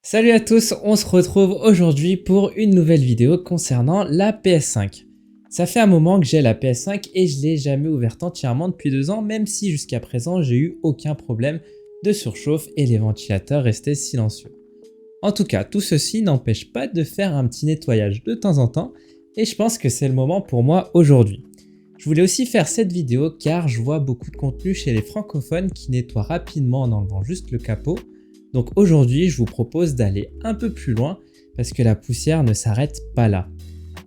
Salut à tous, on se retrouve aujourd'hui pour une nouvelle vidéo concernant la PS5. Ça fait un moment que j'ai la PS5 et je l'ai jamais ouverte entièrement depuis 2 ans, même si jusqu'à présent j'ai eu aucun problème de surchauffe et les ventilateurs restaient silencieux. En tout cas, tout ceci n'empêche pas de faire un petit nettoyage de temps en temps et je pense que c'est le moment pour moi aujourd'hui. Je voulais aussi faire cette vidéo car je vois beaucoup de contenu chez les francophones qui nettoient rapidement en enlevant juste le capot. Donc aujourd'hui, je vous propose d'aller un peu plus loin parce que la poussière ne s'arrête pas là.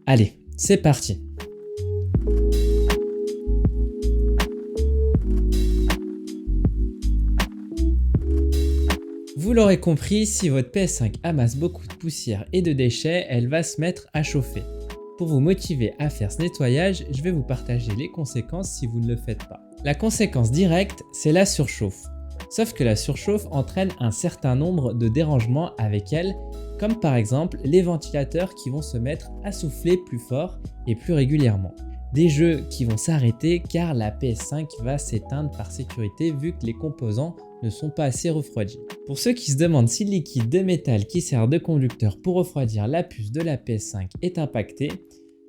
Allez, c'est parti! Vous l'aurez compris, si votre PS5 amasse beaucoup de poussière et de déchets, elle va se mettre à chauffer. Pour vous motiver à faire ce nettoyage, je vais vous partager les conséquences si vous ne le faites pas. La conséquence directe, c'est la surchauffe. Sauf que la surchauffe entraîne un certain nombre de dérangements avec elle, comme par exemple les ventilateurs qui vont se mettre à souffler plus fort et plus régulièrement. Des jeux qui vont s'arrêter car la PS5 va s'éteindre par sécurité vu que les composants ne sont pas assez refroidis. Pour ceux qui se demandent si le liquide de métal qui sert de conducteur pour refroidir la puce de la PS5 est impacté,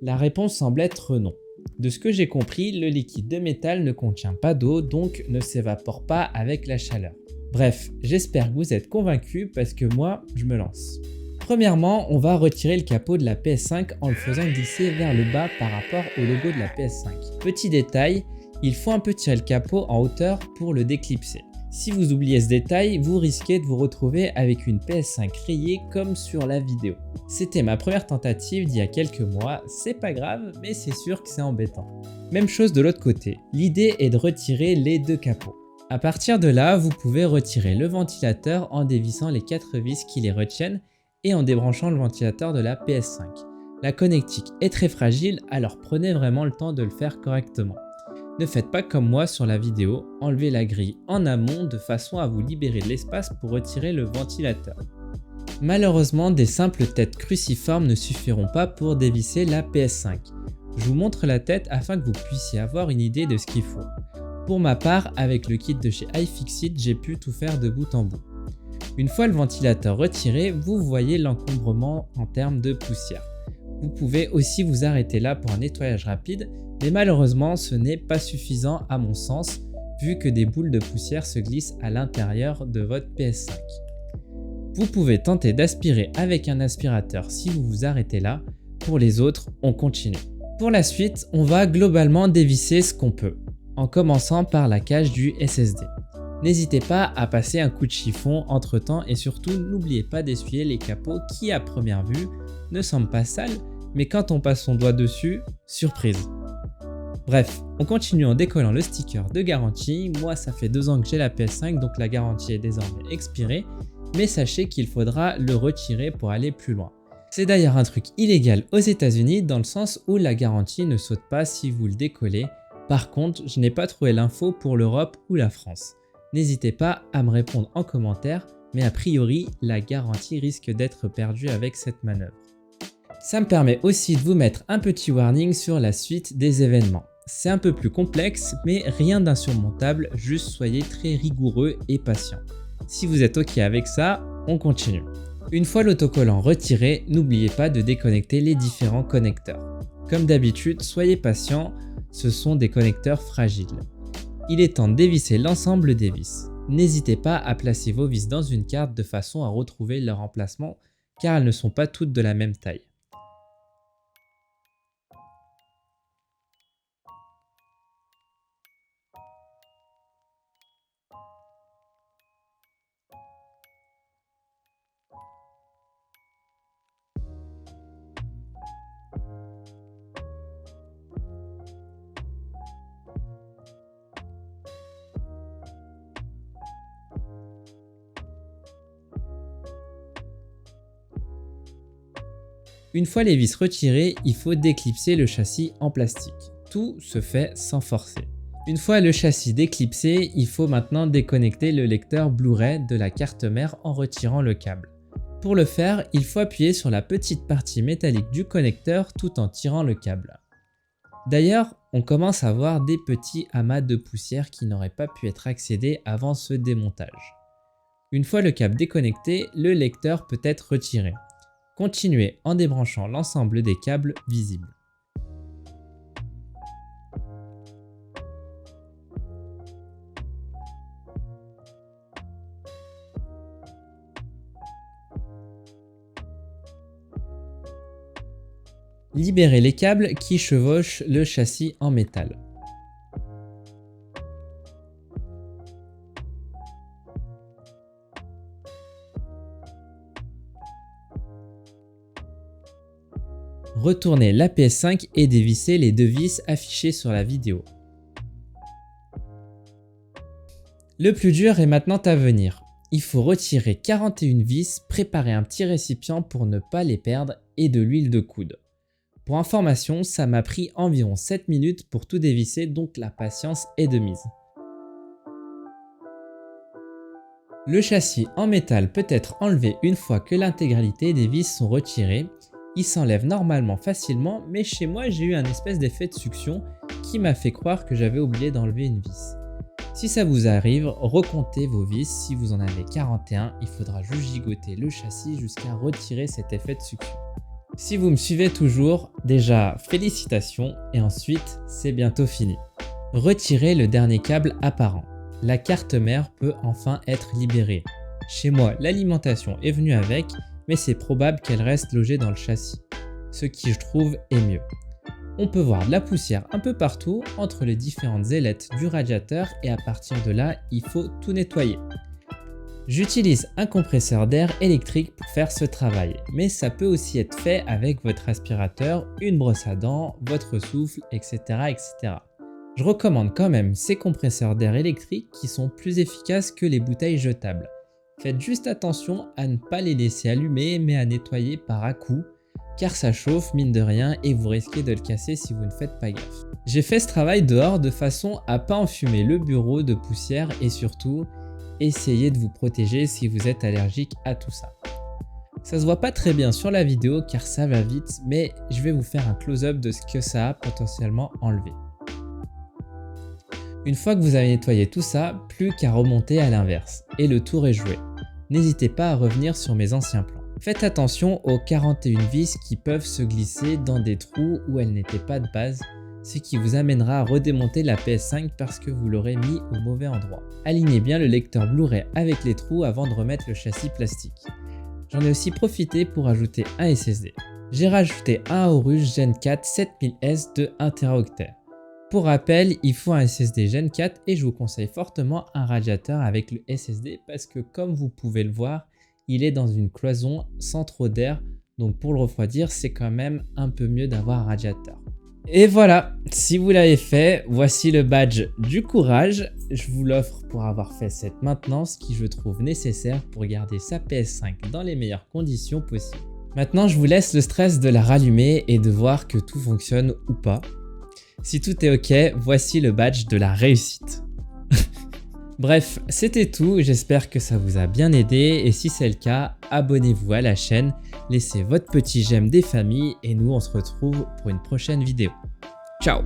la réponse semble être non. De ce que j'ai compris, le liquide de métal ne contient pas d'eau, donc ne s'évapore pas avec la chaleur. Bref, j'espère que vous êtes convaincus parce que moi, je me lance. Premièrement, on va retirer le capot de la PS5 en le faisant glisser vers le bas par rapport au logo de la PS5. Petit détail, il faut un peu tirer le capot en hauteur pour le déclipser. Si vous oubliez ce détail, vous risquez de vous retrouver avec une PS5 rayée comme sur la vidéo. C'était ma première tentative d'il y a quelques mois, c'est pas grave, mais c'est sûr que c'est embêtant. Même chose de l'autre côté, l'idée est de retirer les deux capots. À partir de là, vous pouvez retirer le ventilateur en dévissant les 4 vis qui les retiennent et en débranchant le ventilateur de la PS5. La connectique est très fragile, alors prenez vraiment le temps de le faire correctement. Ne faites pas comme moi sur la vidéo, enlevez la grille en amont de façon à vous libérer de l'espace pour retirer le ventilateur. Malheureusement, des simples têtes cruciformes ne suffiront pas pour dévisser la PS5. Je vous montre la tête afin que vous puissiez avoir une idée de ce qu'il faut. Pour ma part, avec le kit de chez iFixit, j'ai pu tout faire de bout en bout. Une fois le ventilateur retiré, vous voyez l'encombrement en termes de poussière. Vous pouvez aussi vous arrêter là pour un nettoyage rapide, mais malheureusement ce n'est pas suffisant à mon sens, vu que des boules de poussière se glissent à l'intérieur de votre PS5. Vous pouvez tenter d'aspirer avec un aspirateur si vous vous arrêtez là, pour les autres, on continue. Pour la suite, on va globalement dévisser ce qu'on peut, en commençant par la cage du SSD. N'hésitez pas à passer un coup de chiffon entre temps et surtout n'oubliez pas d'essuyer les capots qui à première vue ne semblent pas sales, mais quand on passe son doigt dessus, surprise. Bref, on continue en décollant le sticker de garantie. Moi ça fait 2 ans que j'ai la PS5 donc la garantie est désormais expirée, mais sachez qu'il faudra le retirer pour aller plus loin. C'est d'ailleurs un truc illégal aux États-Unis dans le sens où la garantie ne saute pas si vous le décollez. Par contre, je n'ai pas trouvé l'info pour l'Europe ou la France. N'hésitez pas à me répondre en commentaire, mais a priori, la garantie risque d'être perdue avec cette manœuvre. Ça me permet aussi de vous mettre un petit warning sur la suite des événements. C'est un peu plus complexe, mais rien d'insurmontable, juste soyez très rigoureux et patient. Si vous êtes ok avec ça, on continue. Une fois l'autocollant retiré, n'oubliez pas de déconnecter les différents connecteurs. Comme d'habitude, soyez patient, ce sont des connecteurs fragiles. Il est temps de dévisser l'ensemble des vis. N'hésitez pas à placer vos vis dans une carte de façon à retrouver leur emplacement car elles ne sont pas toutes de la même taille. Une fois les vis retirées, il faut déclipser le châssis en plastique. Tout se fait sans forcer. Une fois le châssis déclipsé, il faut maintenant déconnecter le lecteur Blu-ray de la carte mère en retirant le câble. Pour le faire, il faut appuyer sur la petite partie métallique du connecteur tout en tirant le câble. D'ailleurs, on commence à voir des petits amas de poussière qui n'auraient pas pu être accédés avant ce démontage. Une fois le câble déconnecté, le lecteur peut être retiré. Continuez en débranchant l'ensemble des câbles visibles. Libérez les câbles qui chevauchent le châssis en métal. Retournez la PS5 et dévissez les deux vis affichées sur la vidéo. Le plus dur est maintenant à venir. Il faut retirer 41 vis, préparer un petit récipient pour ne pas les perdre et de l'huile de coude. Pour information, ça m'a pris environ 7 minutes pour tout dévisser, donc la patience est de mise. Le châssis en métal peut être enlevé une fois que l'intégralité des vis sont retirées. Il s'enlève normalement facilement, mais chez moi j'ai eu un espèce d'effet de succion qui m'a fait croire que j'avais oublié d'enlever une vis. Si ça vous arrive, recomptez vos vis. Si vous en avez 41, il faudra juste gigoter le châssis jusqu'à retirer cet effet de succion. Si vous me suivez toujours, déjà félicitations et ensuite c'est bientôt fini. Retirez le dernier câble apparent. La carte mère peut enfin être libérée. Chez moi, l'alimentation est venue avec, mais c'est probable qu'elle reste logée dans le châssis, ce qui je trouve est mieux. On peut voir de la poussière un peu partout entre les différentes ailettes du radiateur et à partir de là, il faut tout nettoyer. J'utilise un compresseur d'air électrique pour faire ce travail, mais ça peut aussi être fait avec votre aspirateur, une brosse à dents, votre souffle, etc. etc. Je recommande quand même ces compresseurs d'air électriques qui sont plus efficaces que les bouteilles jetables. Faites juste attention à ne pas les laisser allumer mais à nettoyer par à-coups, car ça chauffe mine de rien et vous risquez de le casser si vous ne faites pas gaffe. J'ai fait ce travail dehors de façon à pas enfumer le bureau de poussière et surtout, essayez de vous protéger si vous êtes allergique à tout ça. Ça se voit pas très bien sur la vidéo car ça va vite, mais je vais vous faire un close-up de ce que ça a potentiellement enlevé. Une fois que vous avez nettoyé tout ça, plus qu'à remonter à l'inverse et le tour est joué. N'hésitez pas à revenir sur mes anciens plans. Faites attention aux 41 vis qui peuvent se glisser dans des trous où elles n'étaient pas de base, ce qui vous amènera à redémonter la PS5 parce que vous l'aurez mis au mauvais endroit. Alignez bien le lecteur Blu-ray avec les trous avant de remettre le châssis plastique. J'en ai aussi profité pour ajouter un SSD. J'ai rajouté un Aorus Gen 4 7000S de 1 Teraoctet. Pour rappel, il faut un SSD Gen 4 et je vous conseille fortement un radiateur avec le SSD parce que comme vous pouvez le voir, il est dans une cloison sans trop d'air, donc pour le refroidir, c'est quand même un peu mieux d'avoir un radiateur. Et voilà, si vous l'avez fait, voici le badge du courage. Je vous l'offre pour avoir fait cette maintenance qui je trouve nécessaire pour garder sa PS5 dans les meilleures conditions possibles. Maintenant, je vous laisse le stress de la rallumer et de voir que tout fonctionne ou pas. Si tout est ok, voici le badge de la réussite. Bref, c'était tout, j'espère que ça vous a bien aidé et si c'est le cas, abonnez-vous à la chaîne, laissez votre petit j'aime des familles et nous on se retrouve pour une prochaine vidéo. Ciao!